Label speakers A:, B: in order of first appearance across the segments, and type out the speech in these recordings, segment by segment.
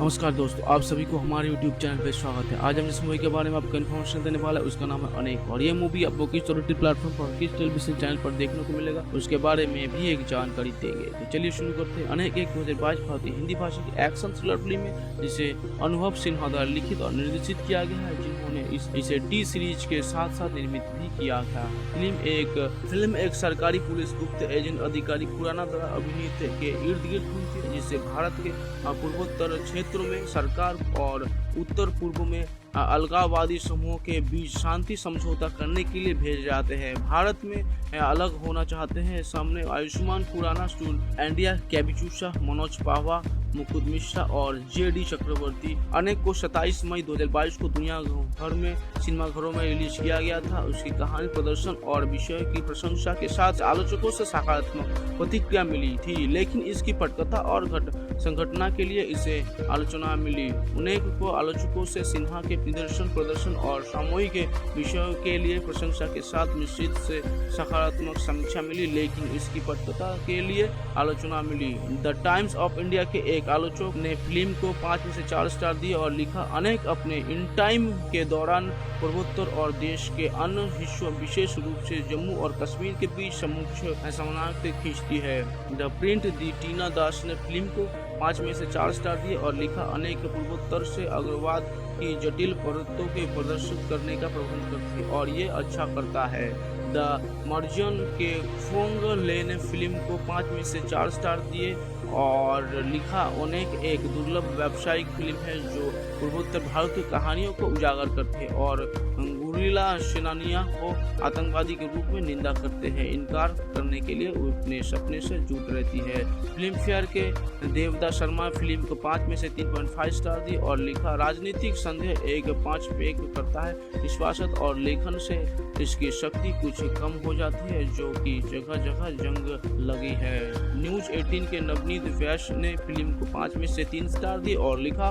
A: नमस्कार दोस्तों, आप सभी को हमारे YouTube चैनल पे स्वागत है। आज हम जिस मूवी के बारे में आपको इन्फॉर्मेशन देने वाला है उसका नाम है अनेक, और ये मूवी आपको किस OTT प्लेटफॉर्म पर किस टेलीविजन चैनल पर देखने को मिलेगा उसके बारे में भी एक जानकारी देंगे। तो चलिए शुरू करते हैं। अनेक एक 2022 भारतीय हिंदी भाषा की एक्शन थ्रिलर फिल्म है जिसे अनुभव सिन्हा द्वारा लिखित और निर्देशित किया गया है, जिन्होंने इसे टी सीरीज के साथ साथ निर्मित भी किया था। फिल्म एक सरकारी पुलिस गुप्त एजेंट अधिकारी खुराना द्वारा अभिनीत के इर्द गिर्द घूमती है, जिससे भारत के पूर्वोत्तर क्षेत्रों में सरकार और उत्तर पूर्व में अलगाववादी समूहों के बीच शांति समझौता करने के लिए भेजे जाते हैं। भारत में अलग होना चाहते हैं सामने आयुष्मान खुराना, इंडिया कैबिचूसा, मनोज पावा, मुकुंद मिश्रा और JD चक्रवर्ती। अनेक को 27 मई 2022 को दुनिया भर में सिनेमाघरों में रिलीज किया गया था। उसकी कहानी, प्रदर्शन और विषय की प्रशंसा के साथ आलोचकों से सकारात्मक प्रतिक्रिया मिली थी, लेकिन इसकी पटकथा और संघटना के लिए इसे आलोचना मिली। अनेक को आलोचकों से सिन्हा के प्रदर्शन और सामूहिक विषयों के लिए प्रशंसा के साथ मिश्रित से सकारात्मक समीक्षा मिली, लेकिन इसकी पटकथा के लिए आलोचना मिली। द टाइम्स ऑफ इंडिया के एक आलोचक ने फिल्म को 5 में से 4 स्टार दिए और लिखा, अनेक अपने इन टाइम के दौरान पूर्वोत्तर और देश के अन्य हिस्सों, विशेष रूप से जम्मू और कश्मीर के बीच समानता खींचती है। द प्रिंट दी टीना दास ने फिल्म को 5 में से 4 स्टार दिए और लिखा, अनेक पूर्वोत्तर से अग्रवाद की जटिल परतों के प्रदर्शित करने का प्रबंध करती है और ये अच्छा करता है। द मर्जन के फोंग ले ने फिल्म को 5 में से 4 स्टार दिए और लिखा, अनेक एक दुर्लभ व्यावसायिक फिल्म है जो पूर्वोत्तर भारत की कहानियों को उजागर करते हैं और गुरिल्ला सेनानियों को आतंकवादी के रूप में निंदा करते हैं। इनकार करने के लिए वो अपने सपने से जुट रहती है। फिल्म फेयर के देवदा शर्मा फिल्म को 5 में से 3.5 स्टार दी और लिखा, राजनीतिक संदेह एक 5 पे करता है, विश्वासत और लेखन से इसकी शक्ति कुछ कम हो जाती है, जो कि जगह जगह जंग लगी है। न्यूज 18 के नवनीत व्यास ने फिल्म को 5 में से 3 स्टार दी और लिखा,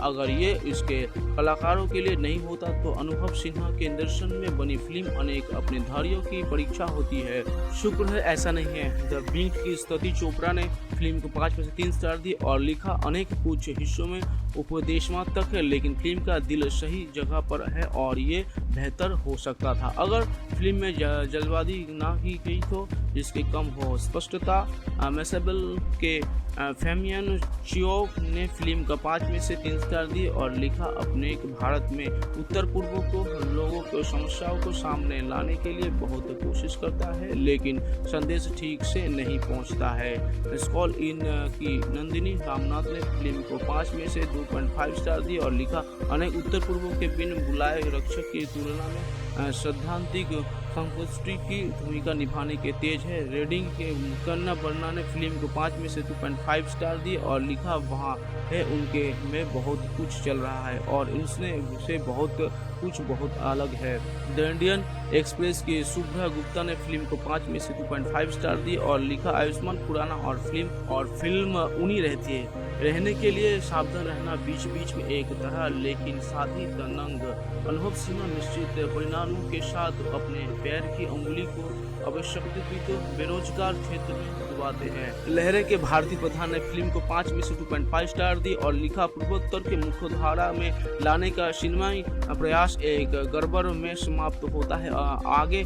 A: अगर ये इसके कलाकारों के लिए नहीं होता तो अनुभव सिन्हा के निर्देशन में बनी फिल्म अनेक अपने धारियों की परीक्षा होती है। शुक्र है ऐसा नहीं है। द बीट की स्तुति चोपड़ा ने फिल्म को 5 में से 3 स्टार दी और लिखा, अनेक कुछ हिस्सों में उपदेशात्मक है, लेकिन फिल्म का दिल सही जगह पर है और ये बेहतर हो सकता था अगर फिल्म में जल्दबाजी ना की गई तो जिसके कम हो स्पष्टता। मैसेबल के फेमियन चियोक ने फिल्म का 5 में से 3 स्टार दिए और लिखा, अपने भारत में उत्तर पूर्व को लोगों को समस्याओं को सामने लाने के लिए बहुत कोशिश करता है, लेकिन संदेश ठीक से नहीं पहुंचता है। स्कॉल इन की नंदिनी रामनाथ ने फिल्म को 5 में से 2.5 स्टार दिए और लिखा, अनेक उत्तर पूर्व के बिन बुलाए रक्षक की तुलना में सैद्धांतिक संपुष्टि की भूमिका निभाने के तेज है। रेडिंग के कन्ना बर्ना ने फिल्म को 5 में से 2.5 स्टार दिए और लिखा, वहाँ है उनके में बहुत कुछ चल रहा है और इसने से बहुत अलग है। द इंडियन एक्सप्रेस की शुभ्रा गुप्ता ने फिल्म को 5 में से 2.5 स्टार दिए और लिखा, आयुष्मान खुराना और फिल्म उन्हीं रहती है, रहने के लिए सावधान रहना, बीच बीच में एक तरह लेकिन साथ ही तनंग। अनुभव सिन्हा निश्चित परिणामों के साथ अपने पैर की अंगुली को अवशक्तिकृत बेरोजगार क्षेत्र में डुबाते हैं। लहरे के भारतीय प्रधान ने फिल्म को 5 में से 2.5 स्टार दी और लिखा, पूर्वोत्तर के मुख्य धारा में लाने का सिनेमाई प्रयास एक गड़बड़ में समाप्त होता है, आगे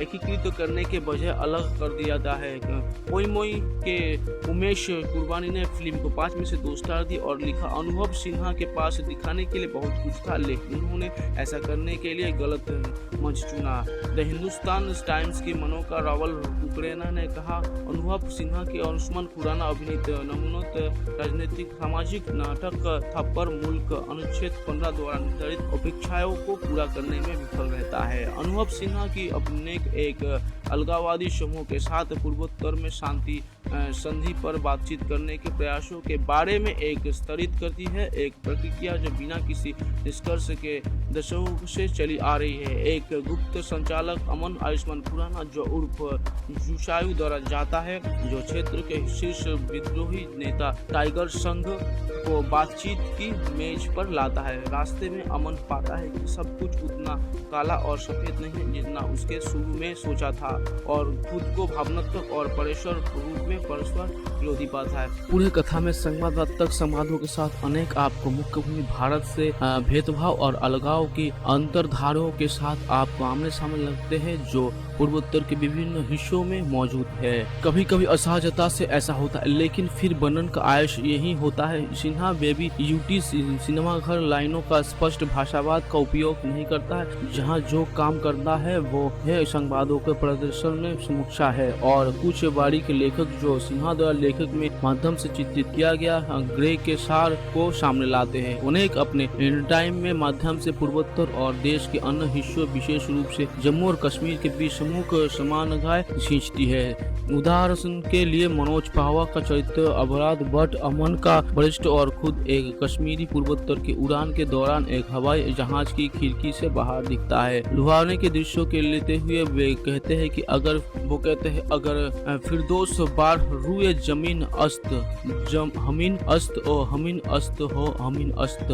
A: एकीकृत करने के बजाय अलग कर दिया जाता है। कोई मोई के उमेश कुर्बानी ने फिल्म को 5 में से 2 स्टार दी और लिखा, अनुभव सिन्हा के पास दिखाने के लिए बहुत कुछ था, लेकिन उन्होंने ऐसा करने के लिए गलत मंच चुना। द हिंदुस्तान टाइम्स की मनोका रावल कुकरेना ने कहा, अनुभव सिन्हा के आयुष्मान खुराना अभिनीत नमूनत राजनीतिक सामाजिक नाटक थप्पड़ मुल्क अनुच्छेद 15 द्वारा निर्धारित अपेक्षाओं को पूरा करने में विफल रहता है। अनुभव सिन्हा की अपने एक अलगाववादी समूह के साथ पूर्वोत्तर में शांति संधि पर बातचीत करने के प्रयासों के बारे में एक स्तरित करती है, एक प्रक्रिया जो बिना किसी निष्कर्ष के दशकों से चली आ रही है। एक गुप्त संचालक अमन आयुष्मान खुराना जो उर्फ जुशायु द्वारा जाता है, जो क्षेत्र के शीर्ष विद्रोही नेता टाइगर संघ को बातचीत की मेज पर लाता है। रास्ते में अमन पाता है कि सब कुछ उतना काला और सफेद नहीं है जितना उसके शुरू में सोचा था, और खुद को भावनात्मक और परेश्वर रूप में परस्पर विरोधी पाता है। पूरी कथा में संवादात्मक संवादों के साथ अनेक आपको मुख्य भूमि भारत से भेदभाव और अलगाव की अंतर्धाराओं के साथ आपको आमने सामने लगते हैं जो पूर्वोत्तर के विभिन्न हिस्सों में मौजूद है। कभी कभी असहजता से ऐसा होता है, लेकिन फिर वर्णन का आयुष यही होता है। सिन्हा बेबी यूटी सिनेमा घर लाइनों का स्पष्ट भाषावाद का उपयोग नहीं करता है। जहां जो काम करता है वो है संवादों के प्रदर्शन में समीक्षा है, और कुछ बारीक लेखक जो सिन्हा द्वारा लेखक में माध्यम से चित्रित किया गया ग्रे के सार को सामने लाते हैं। उन्हें अपने टाइम में माध्यम से पूर्वोत्तर और देश के अन्य हिस्सों, विशेष रूप से जम्मू और कश्मीर के बीच समूह समानताएं खींचती है। उदाहरण के लिए मनोज पावा का चरित्र अपराध भट्ट अमन का वरिष्ठ और खुद एक कश्मीरी पूर्वोत्तर की उड़ान के दौरान एक हवाई जहाज की खिड़की से बाहर दिखता है। लुभावने के दृश्यों के लेते हुए वे कहते हैं कि अगर फिरदौस बार रुए जमीन अस्त हमीन अस्त ओ हमीन अस्त हो हमीन अस्त।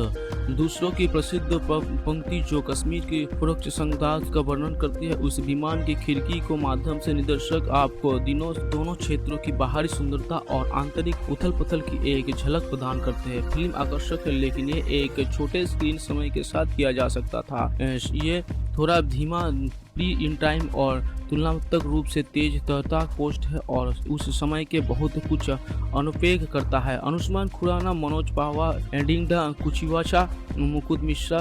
A: दूसरों की प्रसिद्ध पंक्ति जो कश्मीर की परोक्ष संघात का वर्णन करती है, उस विमान की खिड़की को माध्यम से निदर्शक आपको दोनों क्षेत्रों की बाहरी सुंदरता और आंतरिक उथल पुथल की एक झलक प्रदान करते हैं। फिल्म आकर्षक है, लेकिन ये एक छोटे स्क्रीन समय के साथ किया जा सकता था। ये थोड़ा धीमा प्री इन टाइम और तुलनात्मक रूप से तेज तर्ता कोस्ट है और उस समय के बहुत कुछ अनुपेग करता है। अनुष्मान खुराना, मनोज पावा, एडिंगडा कुचिवाचा, मुकुद मिश्रा,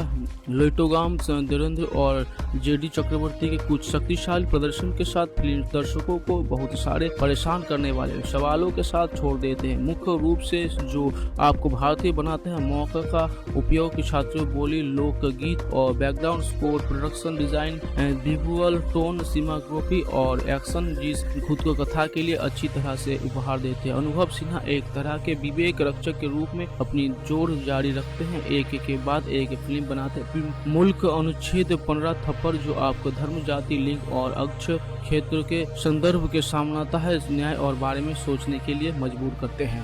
A: लोटोगाम देवेंद्र और जेडी चक्रवर्ती के कुछ शक्तिशाली प्रदर्शन के साथ फिल्म दर्शकों को बहुत सारे परेशान करने वाले सवालों के साथ छोड़ देते हैं। मुख्य रूप से जो आपको भारतीय बनाते हैं मौका का उपयोग, छात्रों बोली, लोकगीत और background score, production design, visual tone, cinematography और एक्शन जिस खुद को कथा के लिए अच्छी तरह से उपहार देते हैं। अनुभव सिन्हा एक तरह के विवेक रक्षक के रूप में अपनी जोड़ जारी रखते हैं, एक के बाद एक फिल्म बनाते हैं। मुल्क अनुच्छेद 15 थप्पड़ जो आपको धर्म, जाति, लिंग और अक्ष क्षेत्र के संदर्भ के सामने आता है, न्याय और बारे में सोचने के लिए मजबूर करते हैं।